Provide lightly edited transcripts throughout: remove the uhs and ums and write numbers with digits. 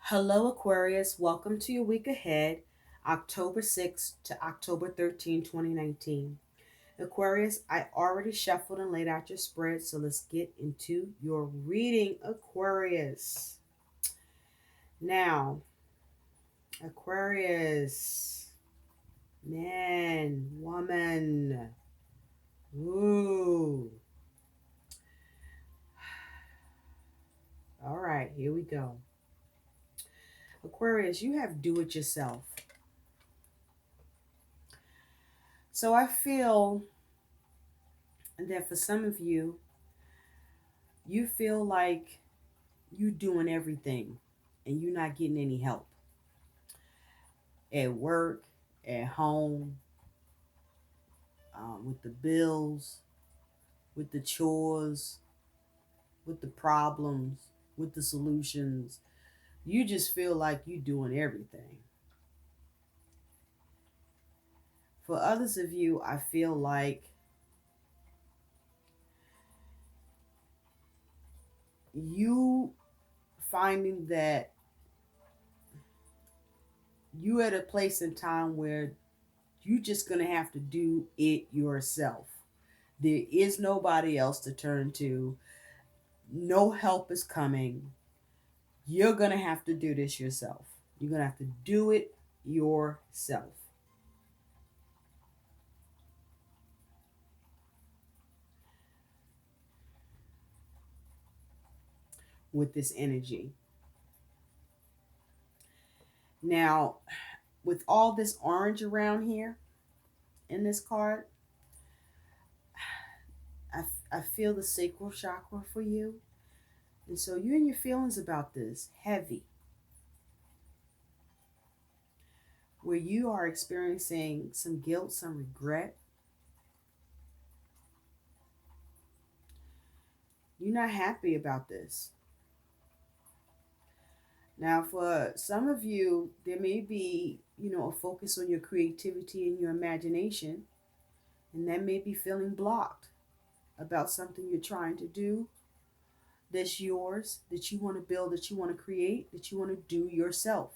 Hello, Aquarius. Welcome to your week ahead, October 6th to October 13, 2019. Aquarius, I already shuffled and laid out your spread, so let's get into your reading, Aquarius. Now, Aquarius, man, woman, woo. All right, here we go. Aquarius, you have do it yourself. So I feel that for some of you, you feel like you doing everything and you're not getting any help at work, at home, with the bills, with the chores, with the problems, with the solutions. You just feel like you're doing everything. For others of you, I feel like you finding that you at a place in time where you just gonna have to do it yourself. There is nobody else to turn to. No help is coming. You're going to have to do this yourself. You're going to have to do it yourself with this energy. Now, with all this orange around here in this card, I feel the sacral chakra for you. And so you and your feelings about this heavy, where you are experiencing some guilt, some regret. You're not happy about this. Now, for some of you, there may be, a focus on your creativity and your imagination, and that may be feeling blocked about something you're trying to do that's yours, that you want to build, that you want to create, that you want to do yourself.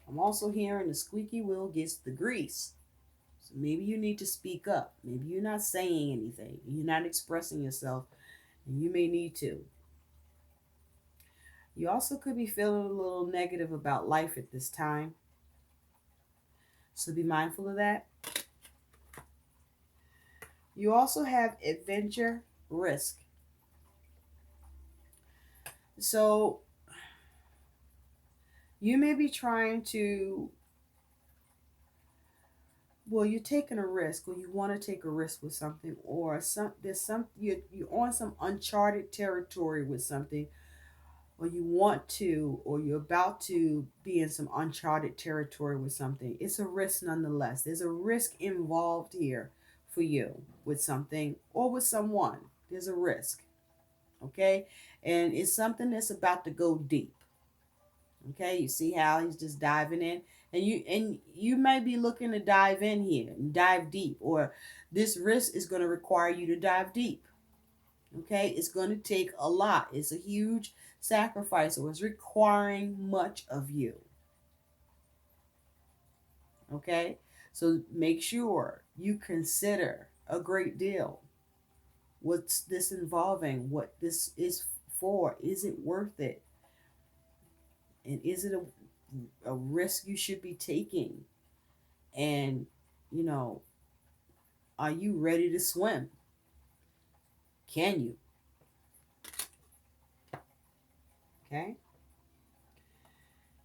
I'm also hearing the squeaky wheel gets the grease. So maybe you need to speak up. Maybe you're not saying anything. You're not expressing yourself, and you may need to. You also could be feeling a little negative about life at this time. So be mindful of that. You also have adventure risk. So you may be trying to, well, you're taking a risk, or you want to take a risk with something, or you're on some uncharted territory with something, or you want to, or you're about to be in some uncharted territory with something. It's a risk nonetheless. There's a risk involved here for you with something or with someone. There's a risk. Okay. And it's something that's about to go deep. Okay. You see how he's just diving in, and you may be looking to dive in here and dive deep, or this risk is going to require you to dive deep. Okay, it's going to take a lot. It's a huge sacrifice, so it's requiring much of you. Okay, so make sure you consider a great deal. What's this involving? What this is for? Is it worth it? And is it a risk you should be taking? And, you know, are you ready to swim? Can you? Okay.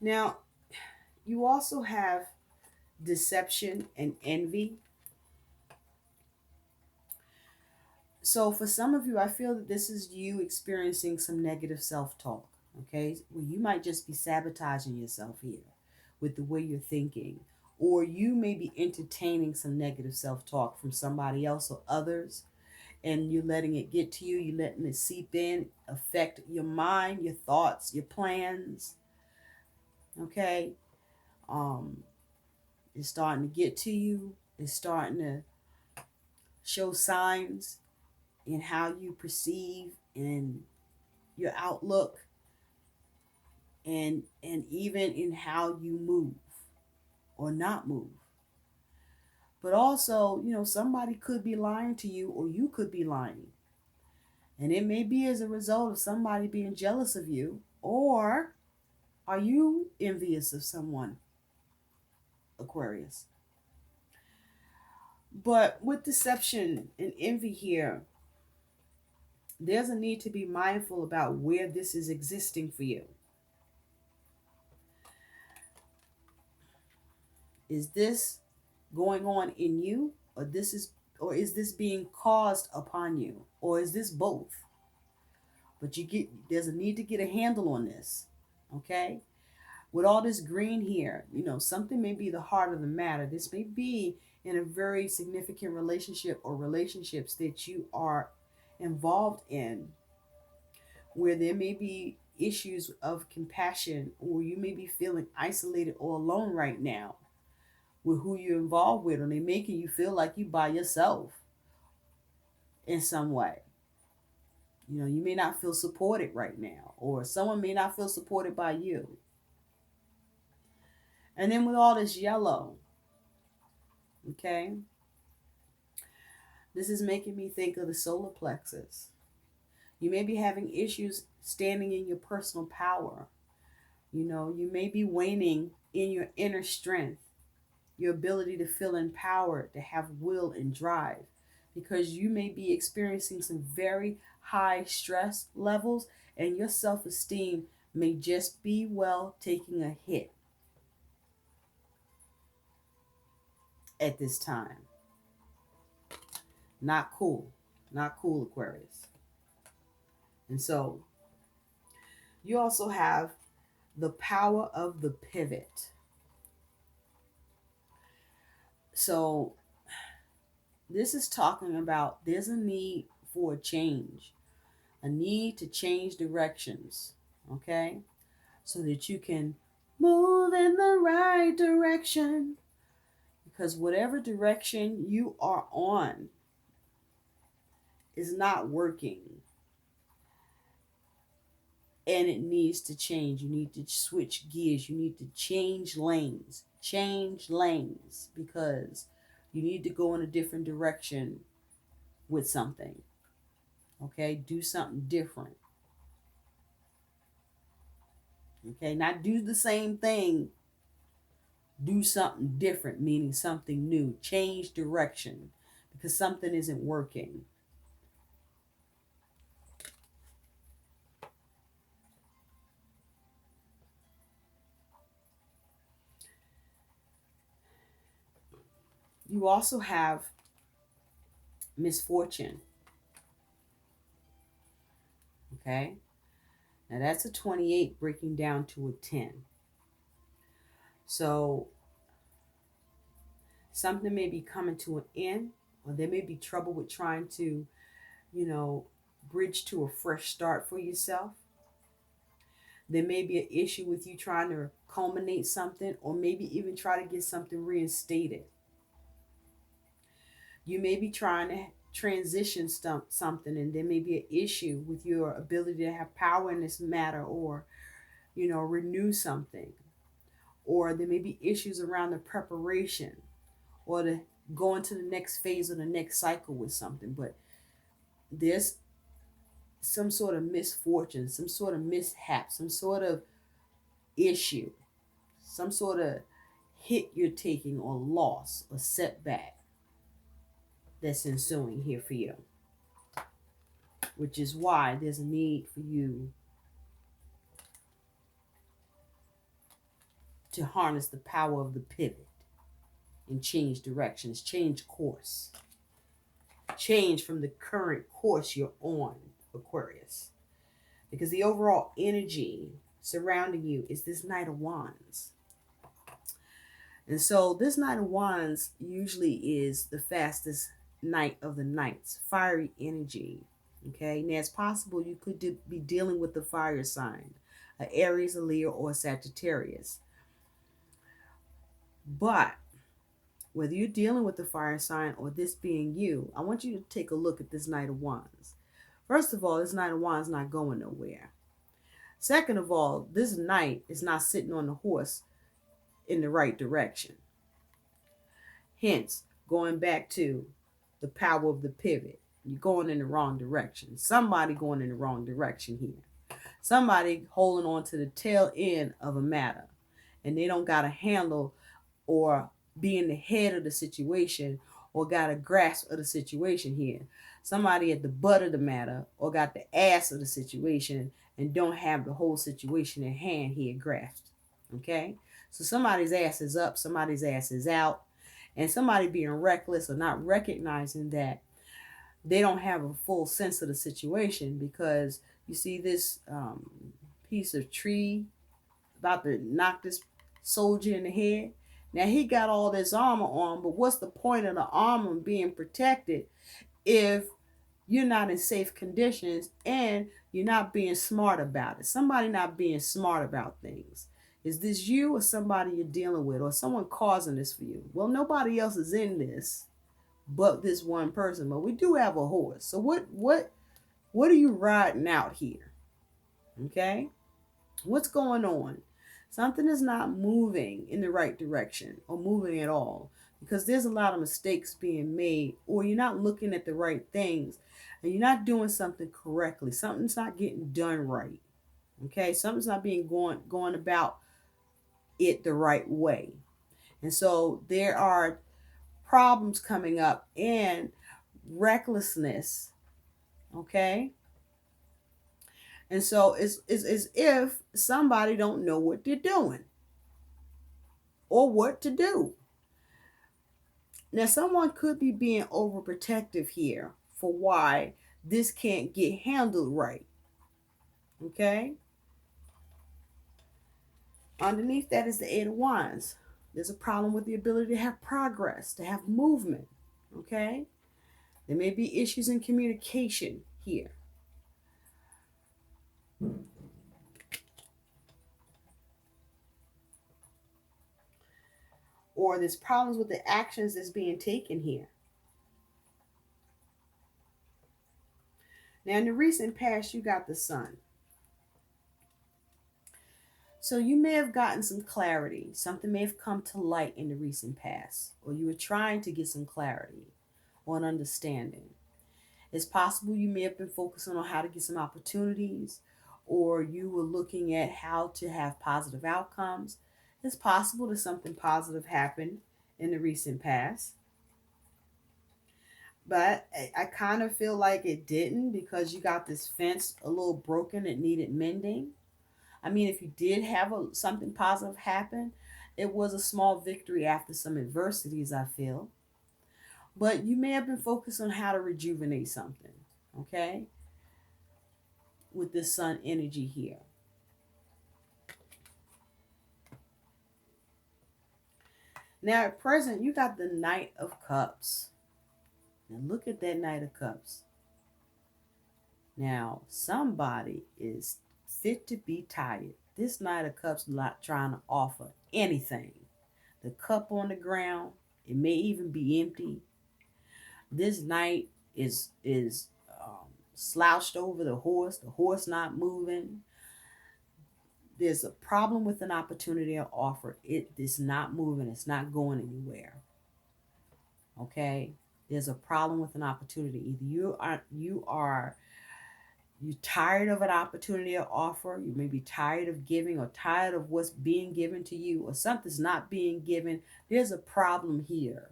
Now, you also have deception and envy. So for some of you, I feel that this is you experiencing some negative self-talk. Okay, well, you might just be sabotaging yourself here with the way you're thinking, or you may be entertaining some negative self-talk from somebody else or others, and you're letting it get to you. You're letting it seep in, affect your mind, your thoughts, your plans. Okay, um, it's starting to get to you. It's starting to show signs in how you perceive and your outlook, and even in how you move or not move. But also, somebody could be lying to you, or you could be lying. And it may be as a result of somebody being jealous of you, or are you envious of someone, Aquarius? But with deception and envy here, there's a need to be mindful about where this is existing for you. Is this going on in you, or is this being caused upon you, or is this both? But there's a need to get a handle on this. Okay? With all this green here, something may be the heart of the matter. This may be in a very significant relationship or relationships that you are involved in, where there may be issues of compassion, or you may be feeling isolated or alone right now with who you're involved with, or they're making you feel like you by yourself in some way. You may not feel supported right now, or someone may not feel supported by you. And then with all this yellow, okay, this is making me think of the solar plexus. You may be having issues standing in your personal power. You may be waning in your inner strength, your ability to feel empowered, to have will and drive, because you may be experiencing some very high stress levels, and your self esteem may just be, well, taking a hit at this time. Not cool. Not cool, Aquarius. And so you also have the power of the pivot. So this is talking about there's a need for a change, a need to change directions, okay? So that you can move in the right direction. Because whatever direction you are on is not working, and it needs to change. You need to switch gears. You need to change lanes. Change lanes, because you need to go in a different direction with something. Okay? Do something different. Okay? Not do the same thing. Do something different, meaning something new. Change direction, because something isn't working. You also have misfortune. Okay? Now that's a 28 breaking down to a 10. So something may be coming to an end, or there may be trouble with trying to, you know, bridge to a fresh start for yourself. There may be an issue with you trying to culminate something, or maybe even try to get something reinstated. You may be trying to transition something, and there may be an issue with your ability to have power in this matter, or, renew something. Or there may be issues around the preparation, or to go into the next phase or the next cycle with something. But there's some sort of misfortune, some sort of mishap, some sort of issue, some sort of hit you're taking, or loss, or setback that's ensuing here for you. Which is why there's a need for you to harness the power of the pivot and change directions, change course, change from the current course you're on, Aquarius. Because the overall energy surrounding you is this Knight of Wands. And so this Knight of Wands usually is the fastest knight of the knights, fiery energy. Okay, now it's possible you could be dealing with the fire sign, a Aries, a Leo, or a Sagittarius. But whether you're dealing with the fire sign or this being you, I want you to take a look at this Knight of Wands. First of all, this Knight of Wands not going nowhere. Second of all, this knight is not sitting on the horse in the right direction. Hence, going back to the power of the pivot. You're going in the wrong direction. Somebody going in the wrong direction here. Somebody holding on to the tail end of a matter. And they don't got a handle or be in the head of the situation or got a grasp of the situation here. Somebody at the butt of the matter or got the ass of the situation and don't have the whole situation in hand here grasped. Okay? So somebody's ass is up, somebody's ass is out, and somebody being reckless or not recognizing that they don't have a full sense of the situation because you see this piece of tree about to knock this soldier in the head. Now he got all this armor on, but what's the point of the armor being protected if you're not in safe conditions and you're not being smart about it? Somebody not being smart about things. Is this you or somebody you're dealing with or someone causing this for you? Well, nobody else is in this but this one person, but we do have a horse. So what are you riding out here? Okay? What's going on? Something is not moving in the right direction or moving at all because there's a lot of mistakes being made, or you're not looking at the right things and you're not doing something correctly. Something's not getting done right. Okay? Something's not being going about it the right way. And so there are problems coming up and recklessness. Okay? And so it's as if somebody don't know what they're doing or what to do. Now, someone could be being overprotective here for why this can't get handled right. Okay? Underneath that is the Eight of Wands. There's a problem with the ability to have progress, to have movement. Okay? There may be issues in communication here. Or there's problems with the actions that's being taken here. Now, in the recent past, you got the Sun. So you may have gotten some clarity. Something may have come to light in the recent past, or you were trying to get some clarity or an understanding. It's possible you may have been focusing on how to get some opportunities, or you were looking at how to have positive outcomes. It's possible that something positive happened in the recent past. But I kind of feel like it didn't because you got this fence a little broken. It needed mending. I mean, if you did have something positive happen, it was a small victory after some adversities, I feel. But you may have been focused on how to rejuvenate something, okay? With this Sun energy here. Now, at present, you got the Knight of Cups. Now, look at that Knight of Cups. Now, somebody is fit to be tired. This Knight of Cups not trying to offer anything. The cup on the ground, it may even be empty. This knight is slouched over the horse not moving. There's a problem with an opportunity or offer. It is not moving. It's not going anywhere. Okay? There's a problem with an opportunity. Either you tired of an opportunity or offer. You may be tired of giving or tired of what's being given to you, or something's not being given. There's a problem here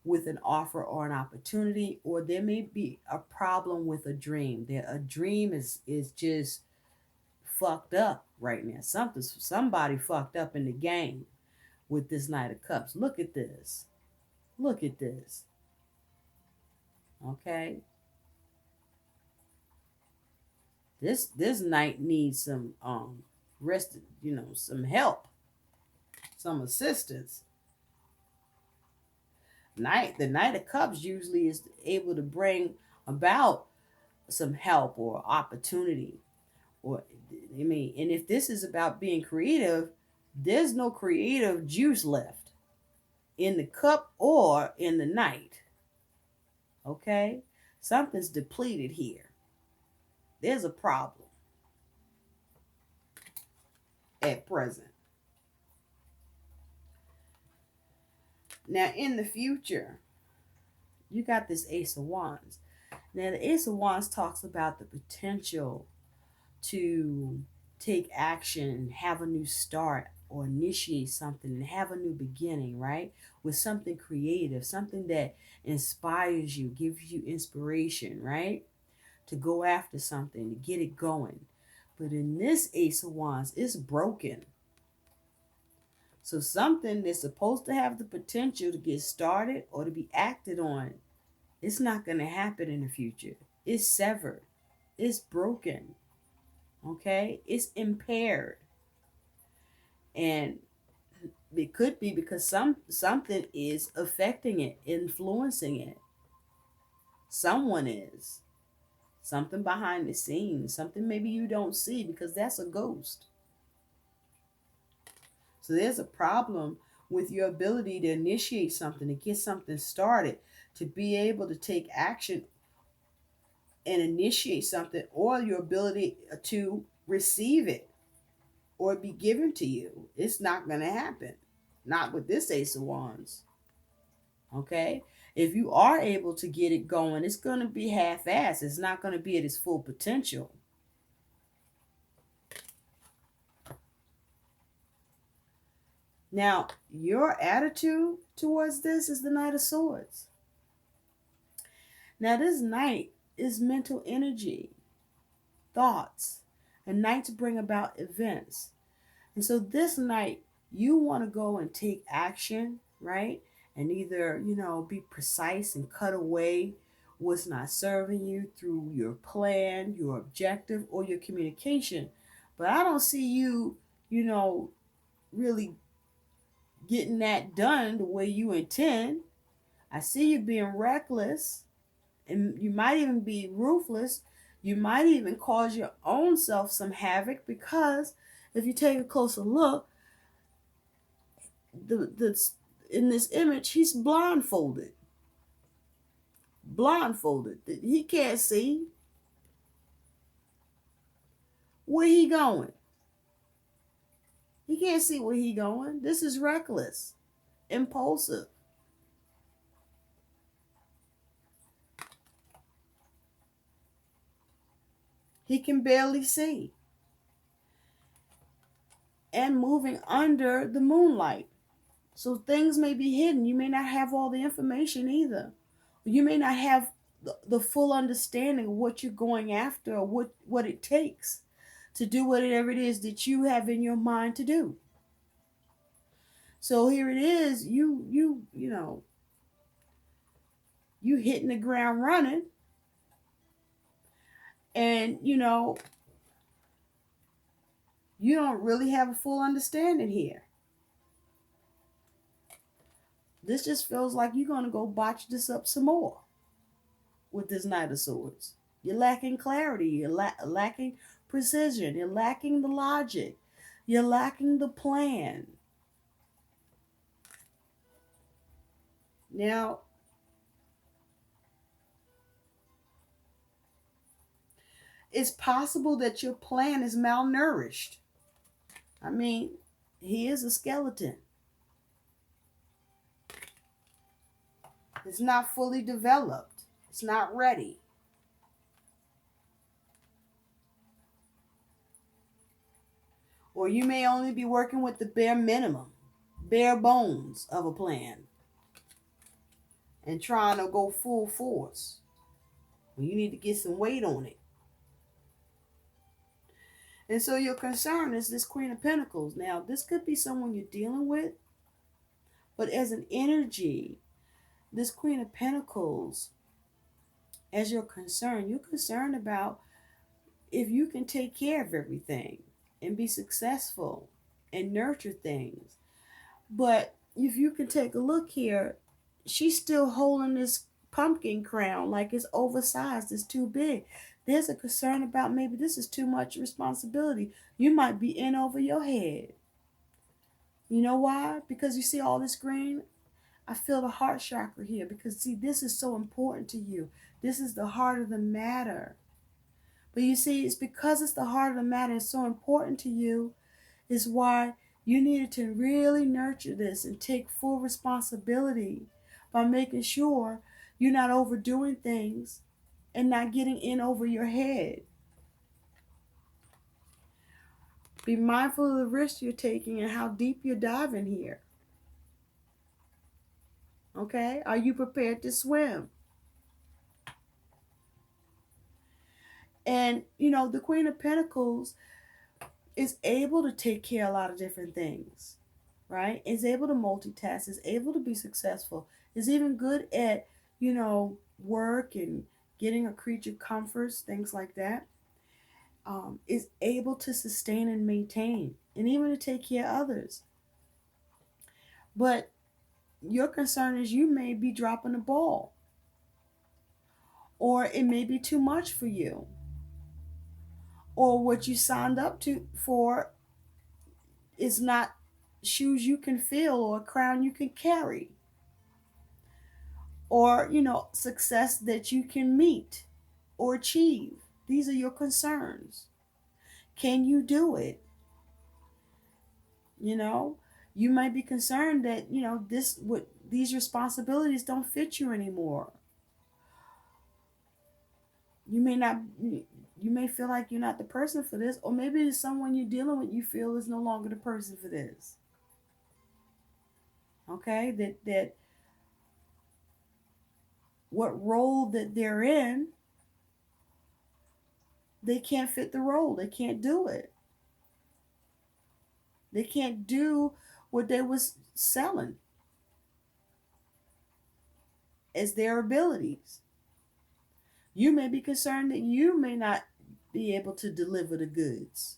with an offer or an opportunity, or there may be a problem with a dream. A dream is just fucked up right now. Somebody fucked up in the game with this Knight of Cups. Look at this. Look at this. Okay? This knight needs some rest, some help, some assistance. The Knight of Cups usually is able to bring about some help or opportunity. Or and if this is about being creative, there's no creative juice left in the cup or in the Knight. Okay? Something's depleted here. There's a problem at present. Now, in the future, you got this Ace of Wands. Now, the Ace of Wands talks about the potential to take action, have a new start, or initiate something and have a new beginning, right? With something creative, something that inspires you, gives you inspiration, right? To go after something, to get it going. But in this Ace of Wands, it's broken. So something that's supposed to have the potential to get started or to be acted on, it's not going to happen in the future. It's severed. It's broken. Okay? It's impaired. And it could be because something is affecting it, influencing it. Someone is. Something behind the scenes, something maybe you don't see because that's a ghost. So there's a problem with your ability to initiate something, to get something started, to be able to take action and initiate something, or your ability to receive it or be given to you. It's not going to happen. Not with this Ace of Wands. Okay? If you are able to get it going, it's going to be half-assed. It's not going to be at its full potential. Now, your attitude towards this is the Knight of Swords. Now, this Knight is mental energy, thoughts, and Knights bring about events. And so, this Knight, you want to go and take action, right? And either, be precise and cut away what's not serving you through your plan, your objective, or your communication. But I don't see you, really getting that done the way you intend. I see you being reckless, and you might even be ruthless. You might even cause your own self some havoc because if you take a closer look, the in this image, he's blindfolded. Blindfolded. He can't see where he going. He can't see where he going. This is reckless, impulsive. He can barely see. And moving under the moonlight. So things may be hidden. You may not have all the information either. You may not have the full understanding of what you're going after or what it takes to do whatever it is that you have in your mind to do. So here it is, you hitting the ground running, and you don't really have a full understanding here. This just feels like you're going to go botch this up some more with this Knight of Swords. You're lacking clarity. You're lacking precision. You're lacking the logic. You're lacking the plan. Now, it's possible that your plan is malnourished. I mean, he is a skeleton. It's not fully developed. It's not ready. Or you may only be working with the bare minimum, bare bones of a plan and trying to go full force. Well, you need to get some weight on it. And so your concern is this Queen of Pentacles. Now, this could be someone you're dealing with, but as an energy, this Queen of Pentacles, as you're concerned about if you can take care of everything and be successful and nurture things. But if you can take a look here, she's still holding this pumpkin crown like it's oversized, it's too big. There's a concern about maybe this is too much responsibility. You might be in over your head. You know why? Because you see all this green? I feel the heart chakra here because see, this is so important to you. This is the heart of the matter. But you see, it's because it's the heart of the matter. It's so important to you, is why you needed to really nurture this and take full responsibility by making sure you're not overdoing things and not getting in over your head. Be mindful of the risks you're taking and how deep you're diving here. Okay? Are you prepared to swim? And, the Queen of Pentacles is able to take care of a lot of different things, right? Is able to multitask, is able to be successful, is even good at, work and getting a creature comforts, things like that. Is able to sustain and maintain and even to take care of others. But your concern is you may be dropping the ball, or it may be too much for you, or what you signed up to for is not shoes you can fill or a crown you can carry, or success that you can meet or achieve. These are your concerns. Can you do it? you know you might be concerned that these responsibilities don't fit you anymore. You may not, you may feel like you're not the person for this, or maybe it's someone you're dealing with you feel is no longer the person for this. Okay, that what role that they're in, they can't fit the role. They can't do it. They can't do what they was selling as their abilities. You may be concerned that you may not be able to deliver the goods.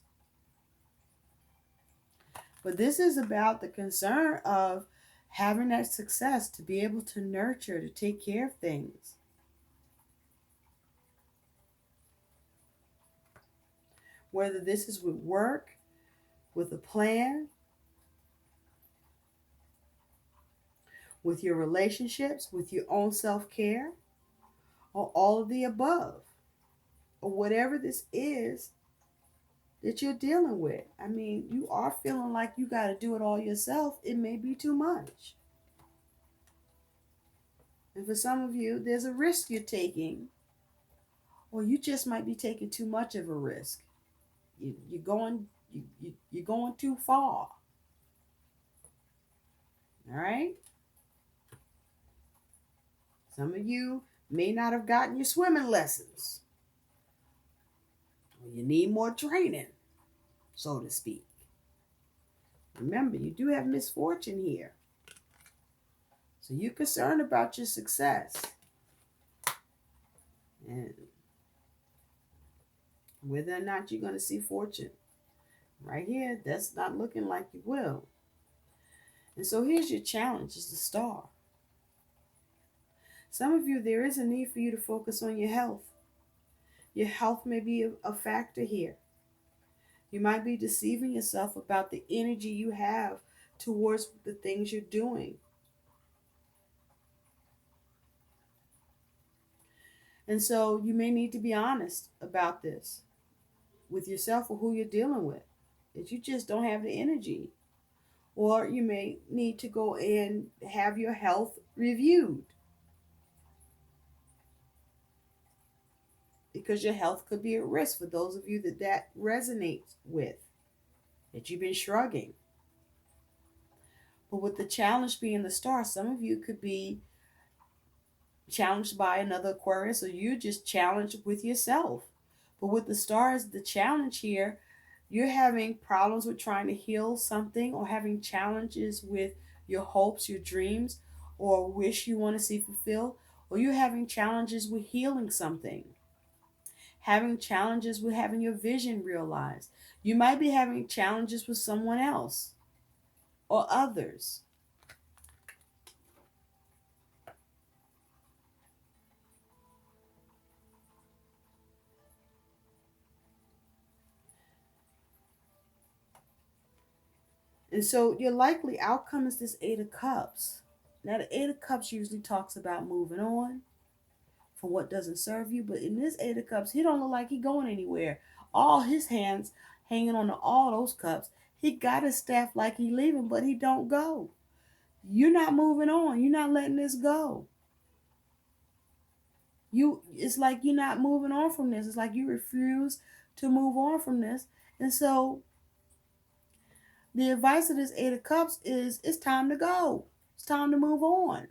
But this is about the concern of having that success, to be able to nurture, to take care of things. Whether this is with work, with a plan, with your relationships, with your own self-care, or all of the above, or whatever this is that you're dealing with. I mean, you are feeling like you got to do it all yourself. It may be too much. And for some of you, there's a risk you're taking, or you just might be taking too much of a risk. You're going too far. All right? Some of you may not have gotten your swimming lessons. Or you need more training, so to speak. Remember, you do have misfortune here. So you're concerned about your success. And whether or not you're going to see fortune. Right here, that's not looking like you will. And so here's your challenge, is the star. Some of you, there is a need for you to focus on your health. Your health may be a factor here. You might be deceiving yourself about the energy you have towards the things you're doing. And so you may need to be honest about this with yourself or who you're dealing with, that you just don't have the energy. Or you may need to go and have your health reviewed, because your health could be at risk for those of you that resonates with, that you've been shrugging. But with the challenge being the star, some of you could be challenged by another Aquarius, or you just challenged with yourself. But with the stars, the challenge here, you're having problems with trying to heal something, or having challenges with your hopes, your dreams, or wish you want to see fulfilled, or you're having challenges with healing something, having challenges with having your vision realized. You might be having challenges with someone else or others. And so your likely outcome is this Eight of Cups. Now, the Eight of Cups usually talks about moving on, for what doesn't serve you. But in this Eight of Cups, he don't look like he going anywhere. All his hands hanging on to all those cups. He got his staff like he leaving, but he don't go. You're not moving on. You're not letting this go. It's like you're not moving on from this. It's like you refuse to move on from this. And so the advice of this Eight of Cups is it's time to go. It's time to move on.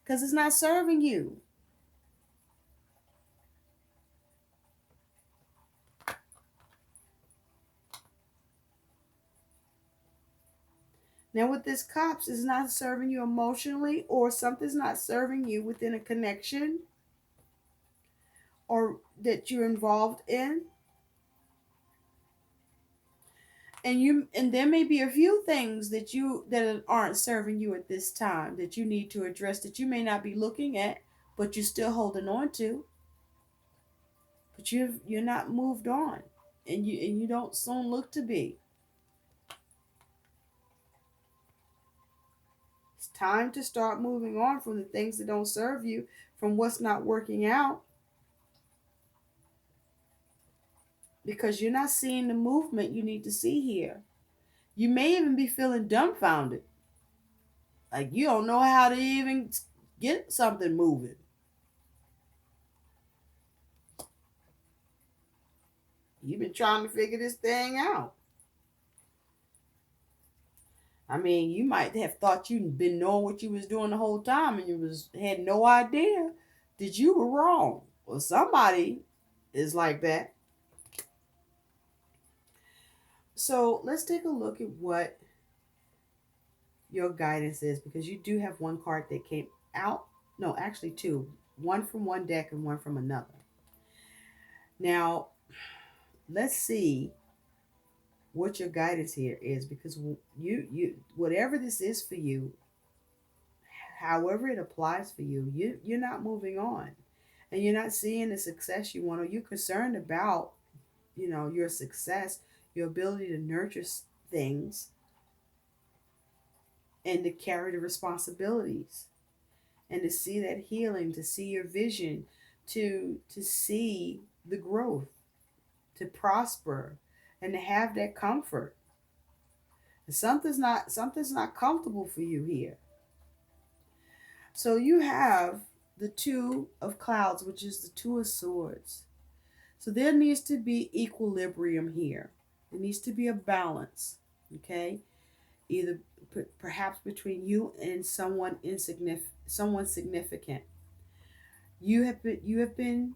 Because it's not serving you. Now, with this Cups, it's not serving you emotionally, or something's not serving you within a connection or that you're involved in. And there may be a few things that aren't serving you at this time that you need to address, that you may not be looking at, but you're still holding on to. But you're not moved on, and you don't soon look to be. It's time to start moving on from the things that don't serve you, from what's not working out, because you're not seeing the movement you need to see here. You may even be feeling dumbfounded, like you don't know how to even get something moving. You've been trying to figure this thing out. I mean, you might have thought you'd been knowing what you was doing the whole time, and had no idea that you were wrong. Well, somebody is like that. So let's take a look at what your guidance is, because you do have one card that came out. No, actually two. One from one deck and one from another. Now, let's see what your guidance here is, because you whatever this is for you, however it applies for you, you're not moving on, and you're not seeing the success you want, or you're concerned about your success, your ability to nurture things and to carry the responsibilities and to see that healing, to see your vision, to see the growth, to prosper, and to have that comfort. Something's not comfortable for you here. So you have the Two of Clouds, which is the Two of Swords. So there needs to be equilibrium here. There needs to be a balance, okay? Either perhaps between you and someone significant. You have been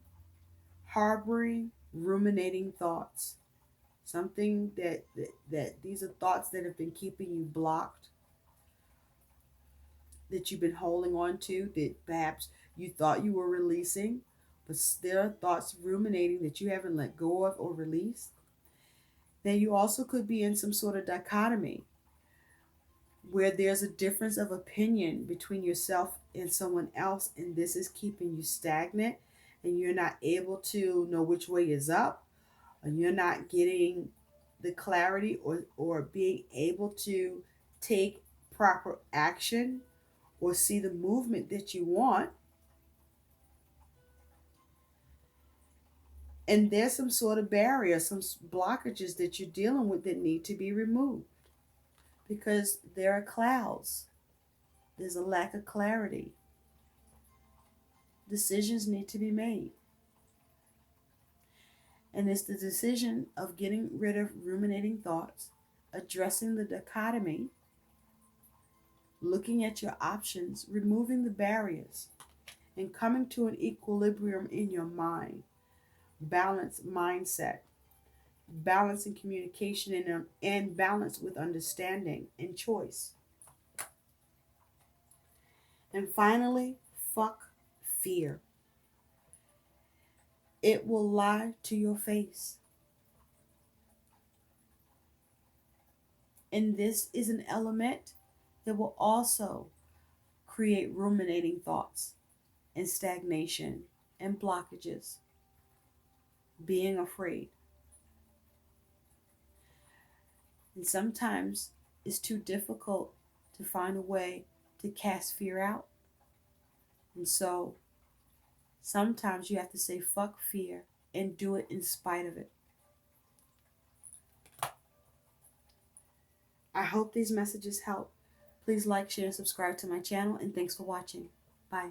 harboring, ruminating thoughts. Something that these are thoughts that have been keeping you blocked, that you've been holding on to, that perhaps you thought you were releasing, but there are thoughts ruminating that you haven't let go of or released. Then you also could be in some sort of dichotomy where there's a difference of opinion between yourself and someone else, and this is keeping you stagnant, and you're not able to know which way is up, and you're not getting the clarity or being able to take proper action or see the movement that you want. And there's some sort of barrier, some blockages that you're dealing with that need to be removed, because there are clouds. There's a lack of clarity. Decisions need to be made. And it's the decision of getting rid of ruminating thoughts, addressing the dichotomy, looking at your options, removing the barriers, and coming to an equilibrium in your mind. Balanced mindset, balance in communication, and balance with understanding and choice. And finally, fuck fear. It will lie to your face. And this is an element that will also create ruminating thoughts and stagnation and blockages, being afraid. And sometimes it's too difficult to find a way to cast fear out. And so Sometimes you have to say fuck fear and do it in spite of it. I hope these messages help. Please like, share, and subscribe to my channel, and thanks for watching. Bye.